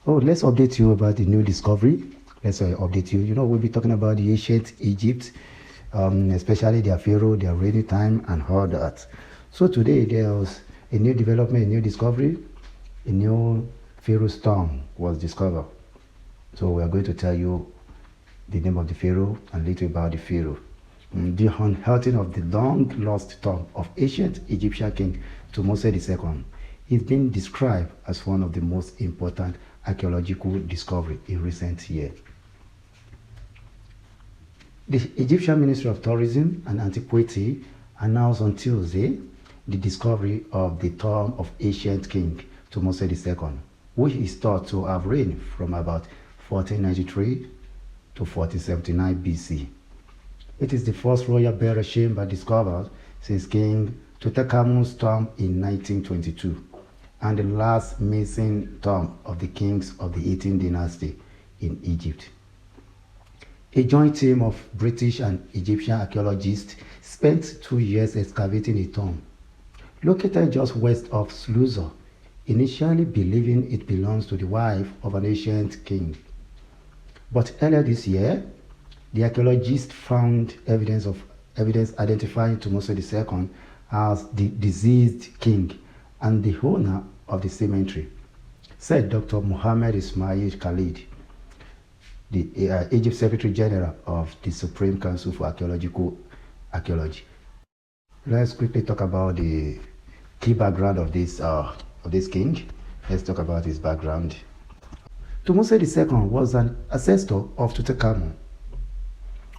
Oh, let's update you about the new discovery. Let's update you. We'll be talking about the ancient Egypt, especially their pharaoh, their reigning time, and all that. So today there's a new development, a new discovery, a new pharaoh's tomb was discovered. So we are going to tell you the name of the pharaoh and little about the pharaoh. The unearthing of the long-lost tomb of ancient Egyptian king Thutmose II is being described as one of the most important archaeological discoveries in recent years. The Egyptian Ministry of Tourism and Antiquity announced on Tuesday the discovery of the tomb of ancient king Thutmose II, which is thought to have reigned from about 1493 to 1479 BC. It is the first royal burial chamber discovered since King Tutankhamun's tomb in 1922, and the last missing tomb of the kings of the 18th dynasty in Egypt. A joint team of British and Egyptian archaeologists spent 2 years excavating a tomb located just west of Luxor, initially believing it belongs to the wife of an ancient king. But earlier this year, the archaeologists found evidence identifying Thutmose II as the deceased king and the owner of the cemetery, said Dr. Mohammed Ismail Khalid, the Egypt Secretary General of the Supreme Council for Archaeology. Let's quickly talk about the key background of this king. Let's talk about his background. Thutmose II was an ancestor of Tutankhamun,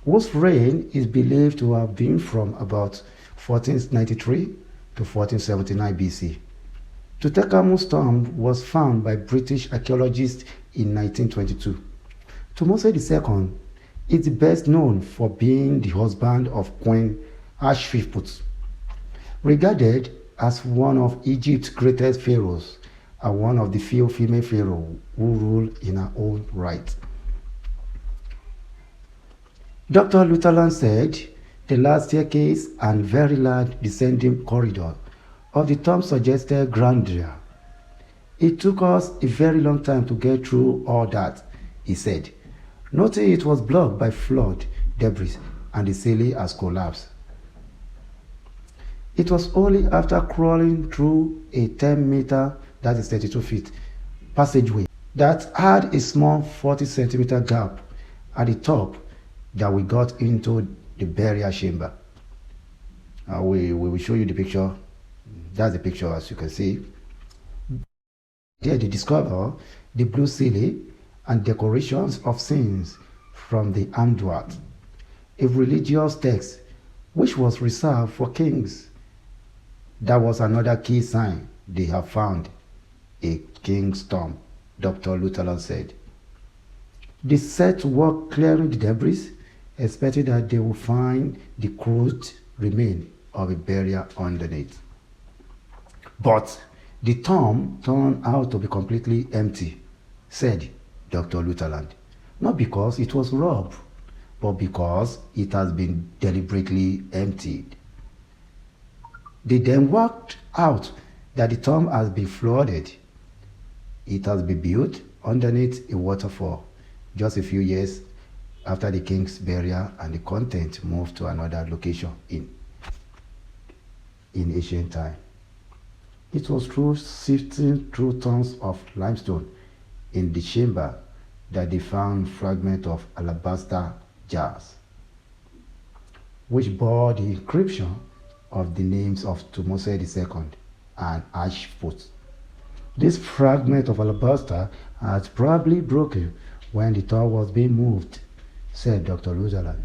whose reign is believed to have been from about 1493 to 1479 BC. Tutankhamun's tomb was found by British archaeologists in 1922. Thutmose II is best known for being the husband of Queen Hatshepsut, regarded as one of Egypt's greatest pharaohs and one of the few female pharaohs who ruled in her own right. Dr. Lutherland said the large staircase and very large descending corridor of the tomb suggested grandeur. It took us a very long time to get through all that, he said, noting it was blocked by flood debris and the ceiling has collapsed. It was only after crawling through a 10-meter, that is 32 feet, passageway that had a small 40-centimeter gap at the top that we got into the burial chamber. We will show you the picture. That's the picture, as you can see. There they discover the blue ceiling and decorations of scenes from the Amduat, a religious text which was reserved for kings. That was another key sign they have found a king's tomb, Dr. Lutherland said. They set to work clearing the debris, expecting that they will find the crude remains of a burial underneath. But the tomb turned out to be completely empty, said Dr. Lutherland, not because it was robbed, but because it has been deliberately emptied. They then worked out that the tomb has been flooded. It has been built underneath a waterfall just a few years after the king's burial, and the content moved to another location in ancient time. It was through sifting through tons of limestone in the chamber that they found fragments of alabaster jars, which bore the inscription of the names of Thutmose II and Hatshepsut. This fragment of alabaster had probably broken when the tomb was being moved, said Dr. Lutherland.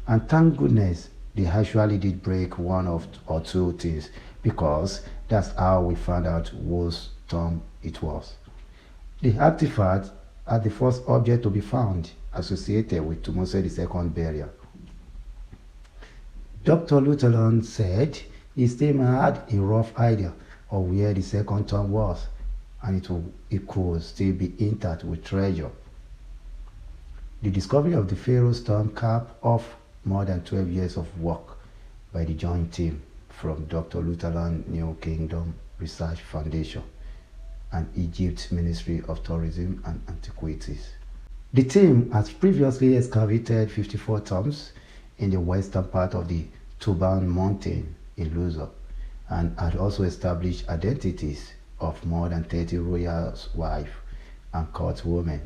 And thank goodness they actually did break one or two things, because that's how we found out whose tomb it was. The artifact are the first object to be found associated with Thutmose II burial. Dr. Lutherland said his team had a rough idea of where the second tomb was, and it could still be intact with treasure. The discovery of the Pharaoh's tomb capped off more than 12 years of work by the joint team from Dr. Lutherland New Kingdom Research Foundation, and Egypt Ministry of Tourism and Antiquities. The team has previously excavated 54 tombs in the western part of the Tuban Mountain in Luxor, and had also established identities of more than 30 royal wives and court women.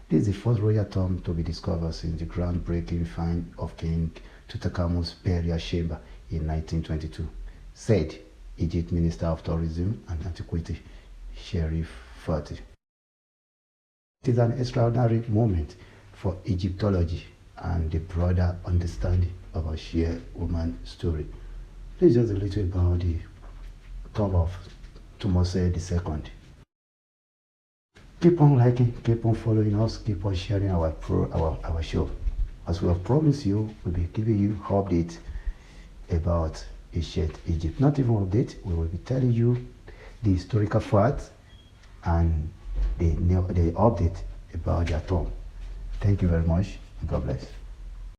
This is the first royal tomb to be discovered since the groundbreaking find of King Tutankhamun's burial chamber in 1922, said Egypt Minister of Tourism and Antiquity, Sherif Fati. It is an extraordinary moment for Egyptology and the broader understanding of our shared human story. This is just a little about the tomb of Thutmose II. Keep on liking, keep on following us, keep on sharing our show. As we have promised you, we'll be giving you updates about ancient Egypt. Not even update, we will be telling you the historical facts and the update about their tomb. Thank you very much, and God bless.